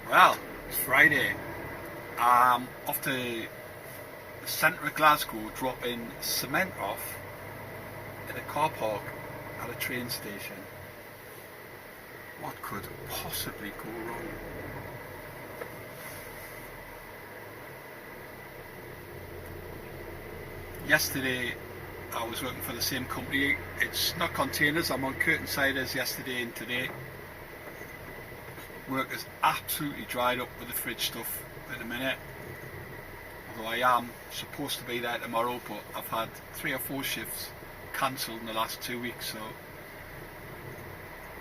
Well, it's Friday. I'm off to the centre of Glasgow dropping cement off in a car park at a train station. What could possibly go wrong? Yesterday I was working for the same company. It's Snug Containers. I'm on curtain-siders yesterday and today. Work is absolutely dried up with the fridge stuff at the minute. Although I am supposed to be there tomorrow, but I've had 3 or 4 shifts cancelled in the last 2 weeks, so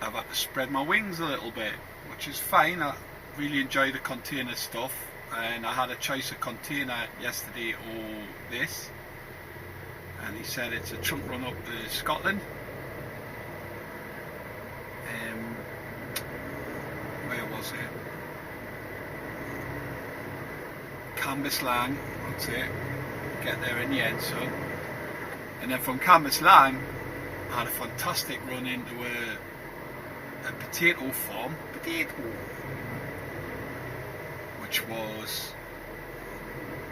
I've had to spread my wings a little bit, which is fine. I really enjoy the container stuff, and I had a choice of container yesterday or this, and he said it's a chunk run up to Scotland. Where was it? Cambuslang, that's it. Get there in the end, so. And then from Cambuslang, I had a fantastic run into a potato farm, which was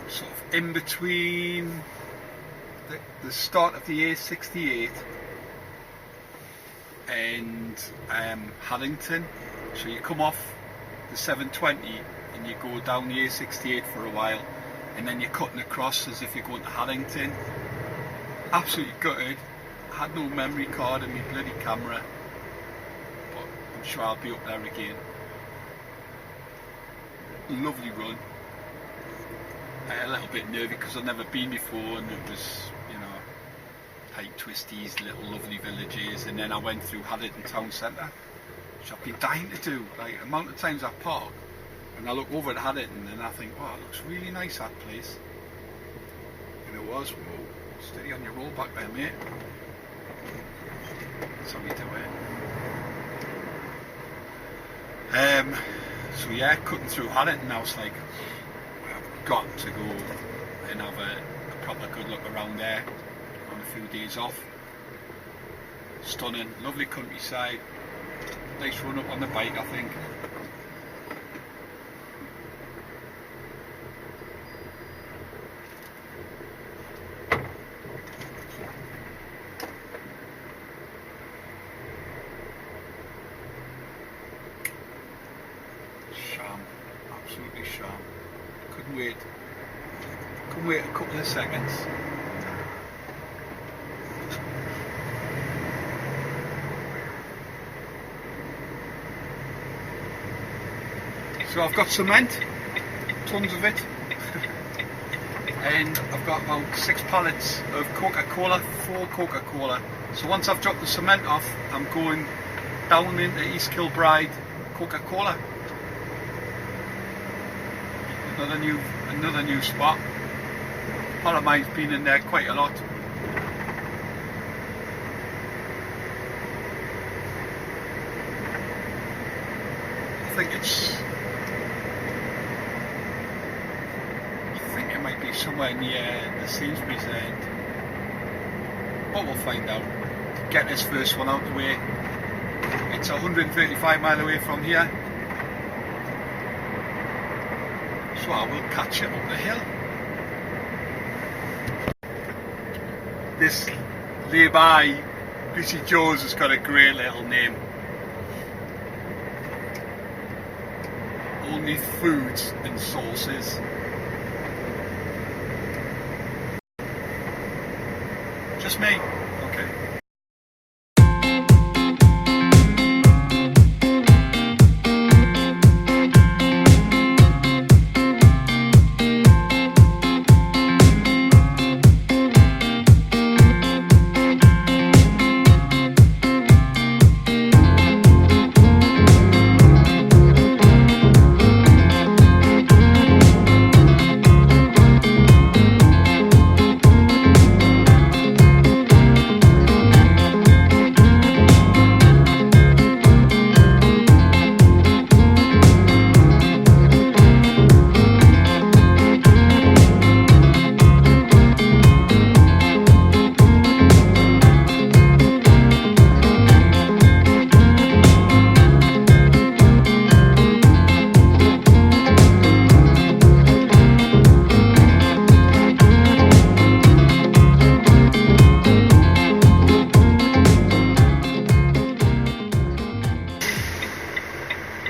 sort of in between the start of the A68 and Haddington. So you come off the 720 and you go down the A68 for a while, and then you're cutting across as if you're going to Haddington. Absolutely gutted. I had no memory card in my bloody camera, but I'm sure I'll be up there again. Lovely run. A little bit nervy because I've never been before, and it was, you know, tight twisties, little lovely villages, and then I went through Haddington town centre, which I've been dying to do. Like, the amount of times I park and I look over at Haddington and I think, wow, it looks really nice, that place. And it was. Whoa, steady on your roll back there, mate. That's how we do it. So yeah, cutting through Haddington, I was like, well, I've got to go and have a proper good look around there on a few days off. Stunning, lovely countryside. Nice run up on the bike, I think. Sham, absolutely sham. Couldn't wait a couple of seconds. So I've got cement, tons of it, and I've got about 6 pallets of Coca-Cola, 4 Coca-Cola. So once I've dropped the cement off, I'm going down into East Kilbride, Coca-Cola. Another new spot. A pal of mine's been in there quite a lot. I think it might be somewhere near the Sainsbury's end, but we'll find out. Get this first one out of the way. It's 135 miles away from here, so I will catch it up the hill. This lay-by Greasy Joe's has got a great little name. Only foods and sauces. Just me? Okay.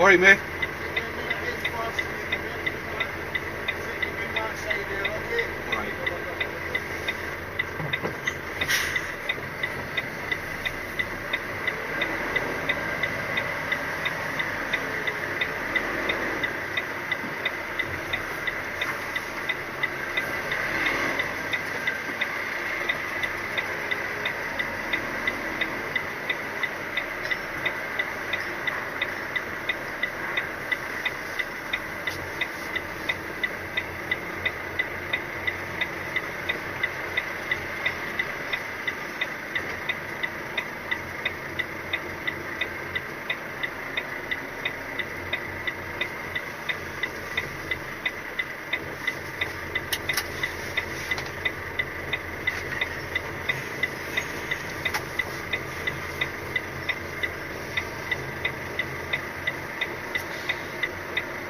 Alright, mate. Right.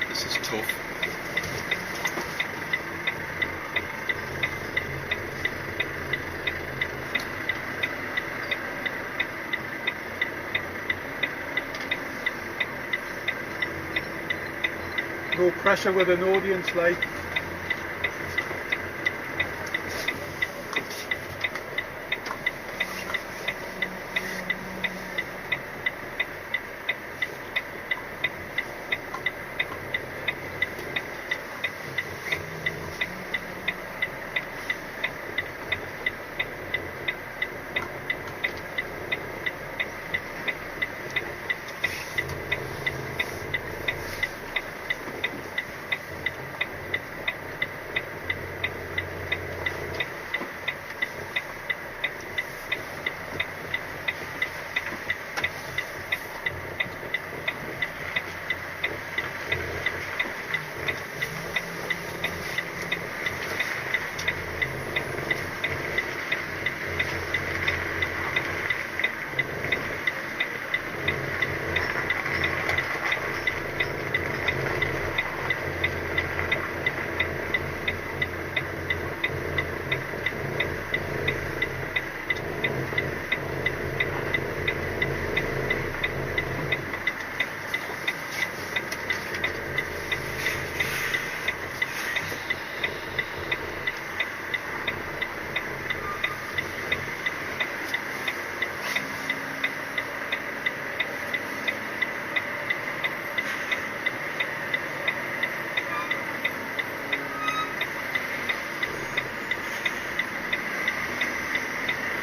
This is tough. No pressure with an audience, like.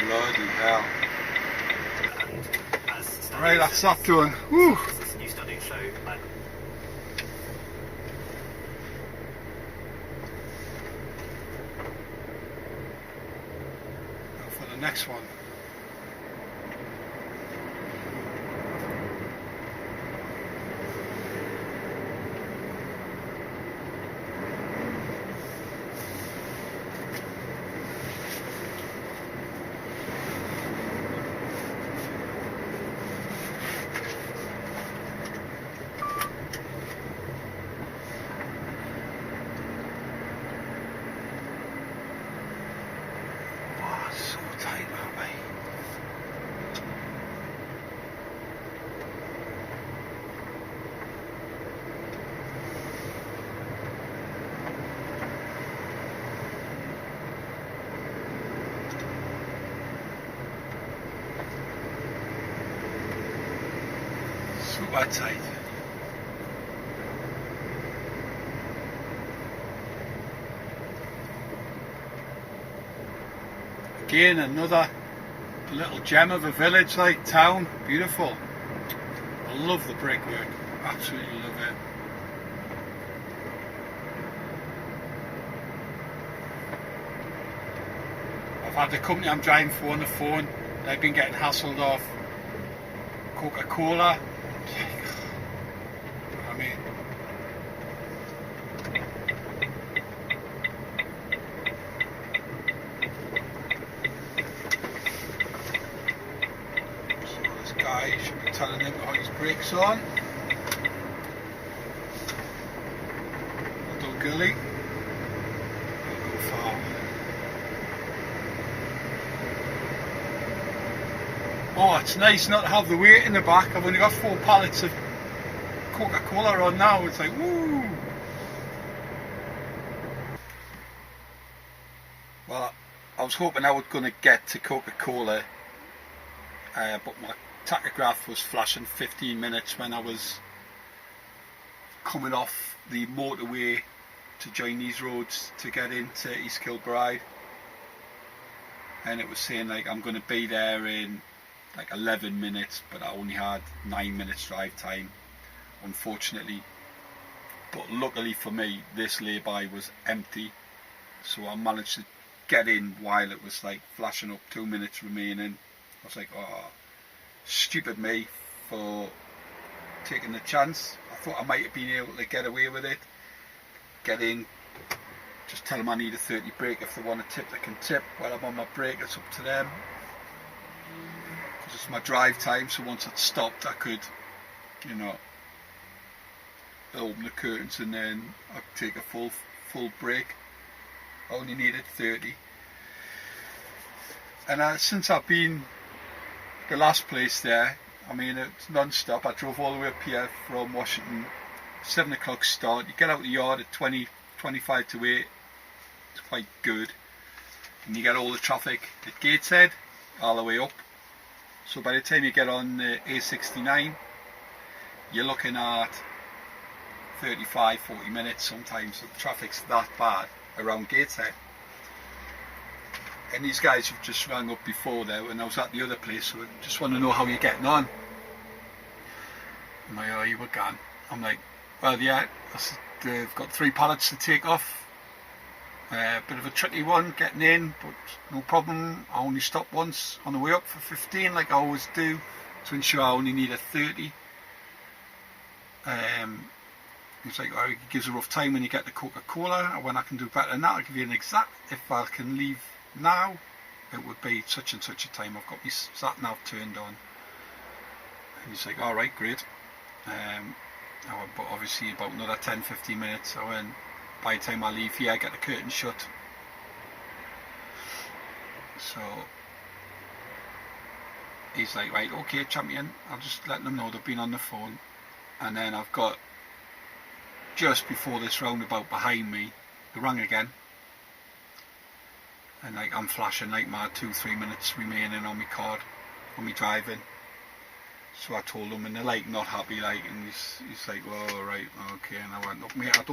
Bloody hell. Right, that's that done. Woo. New studies show Now for the next one. So tight, aren't they? Super tight. Again, another little gem of a village, like town, beautiful. I love the brickwork, absolutely love it. I've had the company I'm driving for on the phone, they've been getting hassled off Coca-Cola. I mean, guy should be telling him to put his brakes on. Little gully. Don't go far. Oh, it's nice not to have the weight in the back. I've only got 4 pallets of Coca-Cola on now. It's like, woo! Well, I was hoping I was going to get to Coca-Cola, but my tachograph was flashing 15 minutes when I was coming off the motorway to join these roads to get into East Kilbride, and it was saying like I'm going to be there in like 11 minutes, but I only had 9 minutes drive time, unfortunately. But luckily for me, this lay-by was empty, so I managed to get in while it was like flashing up 2 minutes remaining. I was like, oh, stupid me for taking the chance. I thought I might have been able to get away with it. Get in, just tell them I need a 30 brake. If they want to tip, they can tip. While I'm on my brake, it's up to them. Because it's my drive time, so once it stopped, I could, you know, open the curtains and then I'd take a full brake. I only needed 30. And since I've been the last place there, I mean, it's non-stop. I drove all the way up here from Washington, 7 o'clock start. You get out of the yard at 25 to 8. It's quite good. And you get all the traffic at Gateshead, all the way up. So by the time you get on the A69, you're looking at 35, 40 minutes sometimes. The traffic's that bad around Gateshead. And these guys have just rang up before there when I was at the other place, so I just want to know how you're getting on. I'm like, oh, you were gone. I'm like, well, yeah, they've got 3 pallets to take off. Bit of a tricky one getting in, but no problem. I only stopped once on the way up for 15, like I always do, to ensure I only need a 30. It's like, oh, it gives a rough time when you get the Coca-Cola. When I can do better than that, I'll give you an exact. If I can leave now, it would be such and such a time. I've got my sat nav turned on. And he's like, alright, great. I went, but obviously about another 10-15 minutes. I went, by the time I leave here, I get the curtain shut. So he's like, right, okay, champion. I'll just let them know they've been on the phone. And then I've got, just before this roundabout behind me, they rang again. And like I'm flashing like mad, 2-3 minutes remaining on my card, on my driving. So I told them, and they're like not happy, like, and he's like, well, right, okay. And I went, look, mate, I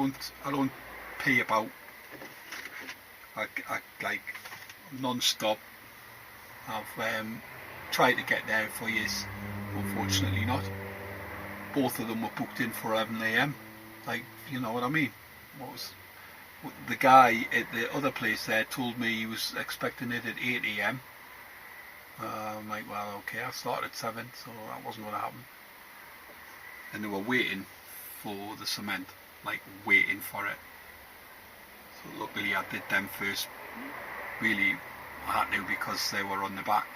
don't pay about. I like non-stop. I've tried to get there for years, unfortunately not. Both of them were booked in for 11 AM. Like, you know what I mean? The guy at the other place there told me he was expecting it at 8 AM. I'm like, well, okay, I started at 7, so that wasn't going to happen. And they were waiting for the cement, like waiting for it. So luckily I did them first. Really, I had to because they were on the back.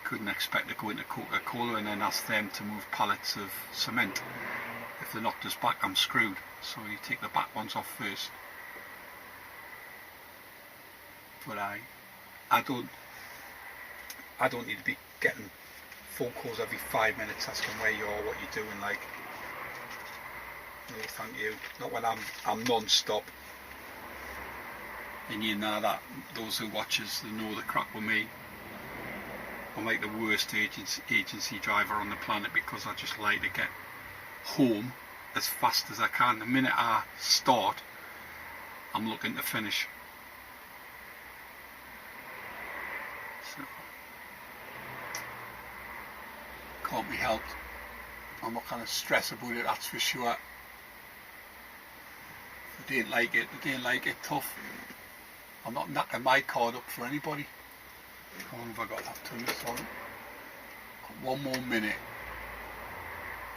Couldn't expect to go into Coca-Cola and then ask them to move pallets of cement. If they knocked us back, I'm screwed. So you take the back ones off first. But I don't need to be getting phone calls every 5 minutes asking where you are, what you're doing. Like, no, thank you. Not when I'm non-stop. And you know that those who watch us, they know the crack with me. I'm like the worst agency driver on the planet because I just like to get home as fast as I can. The minute I start, I'm looking to finish. So, can't be helped. I'm not kind of stress about it, that's for sure. If they didn't like it, tough. I'm not knocking my card up for anybody. How long have I got left to this on? Got 1 more minute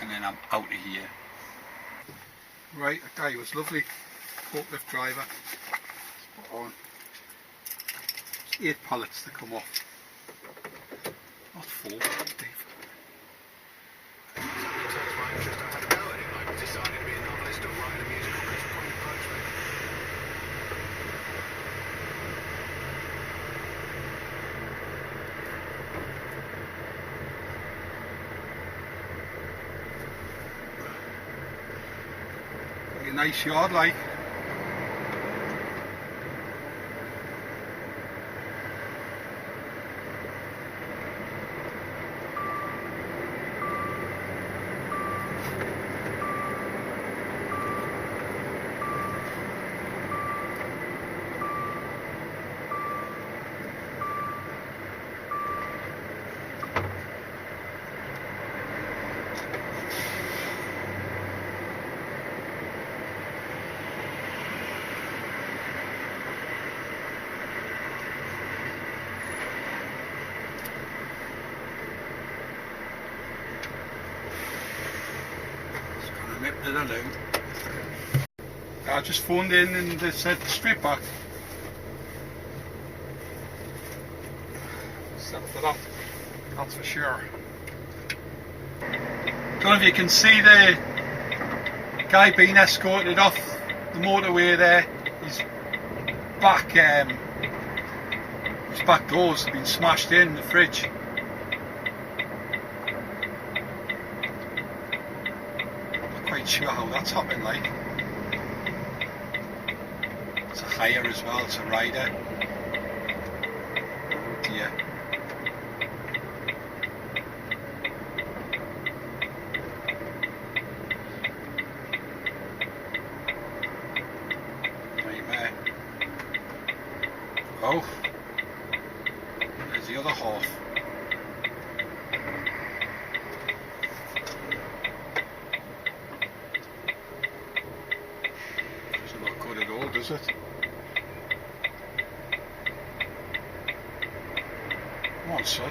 and then I'm out of here. Right, that guy was lovely. Forklift driver. Spot on. It's 8 pallets to come off. Not 4, Dave. a nice yard, like. I just phoned in and they said straight back. Except for that, that's for sure. Don't know if you can see the guy being escorted off the motorway there. His back doors have been smashed in the fridge. Quite sure how that's happened, like. It's a hire as well, it's a rider. Yeah. Nightmare. Oh. There's the other half. Does it? Come on, son.